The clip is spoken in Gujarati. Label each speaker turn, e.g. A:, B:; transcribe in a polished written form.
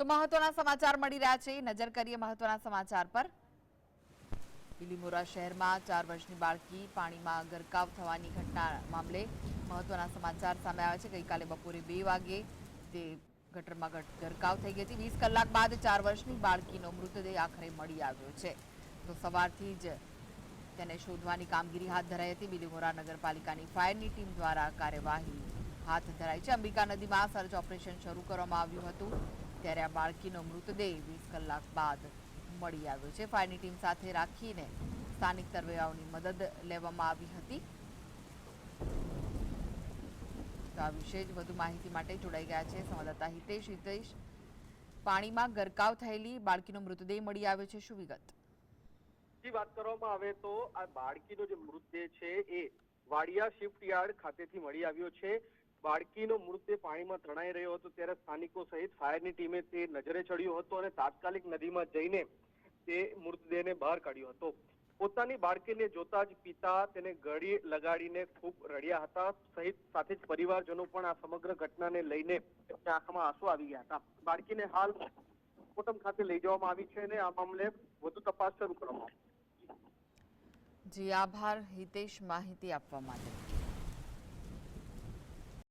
A: તો મહત્વના સમાચાર મળી રહ્યા છે, નજર કરીએ મહત્વના સમાચાર પર। બિલીમોરા શહેરમાં 4 વર્ષની બાળકી પાણીમાં ગરકાવ થવાની ઘટના મામલે મહત્વના સમાચાર સામે આવ્યા છે। ગઈકાલે બપોરે 2 વાગે તે ગટરમાં ગરકાવ થઈ ગઈ હતી। 20 કલાક બાદ 4 વર્ષની બાળકીનો મૃતદેહ આખરે મળી આવ્યો છે। તો સવારથી જ તેને શોધવાની કામગીરી હાથ ધરાઈ હતી। બિલીમોરા નગરપાલિકાની ફાયરની ટીમ દ્વારા કાર્યવાહી હાથ ધરાઈ છે। અંબિકા નદીમાં સર્ચ ઓપરેશન શરૂ કરવામાં આવ્યું હતું, ત્યારે આ બાળકીનો મૃતદેહ 20 કલાક બાદ મળી આવ્યો છે। ફાયરની ટીમ સાથે રાખીને સ્થાનિક તરવૈયાઓની મદદ લેવામાં આવી હતી। તો આ વિશે જ વધુ માહિતી માટે જોડાઈ ગયા છે સંવાદદાતા હિતેશ। પાણીમાં ગરકાવ થયેલી બાળકીનો મૃતદેહ મળી આવ્યો છે, શું વિગત?
B: વાત કરવામાં આવે તો આ બાળકીનો જે મૃતદેહ છે એ વાડિયા શિફ્ટ યાર્ડ ખાતેથી મળી આવ્યો છે। બાળકીનો મૃતદેહ પાણીમાં તણાઈ રહ્યો હતો ત્યારે સ્થાનિકો સહિત ફાયરની ટીમે તે નજરે ચડ્યો હતો અને તાત્કાલિક નદીમાં જઈને તે મૃતદેહને બહાર કાઢ્યો હતો। પોતાની બાળકીને જોતા જ પિતા તેને ગળી લગાડીને ખૂબ રડ્યા હતા, સહિત સાથે જ પરિવારજનો પણ આ સમગ્ર ઘટનાને લઈને આંખમાં આંસુ આવી ગયા હતા। બાળકીને હાલ પોસ્ટમોર્ટમ ખાતે લઈ જવામાં આવી છે અને આ મામલે વધુ તપાસ શરૂ કરવામાં આવી છે।
A: જી આભાર હિતેશ, માહિતી આપવા માટે।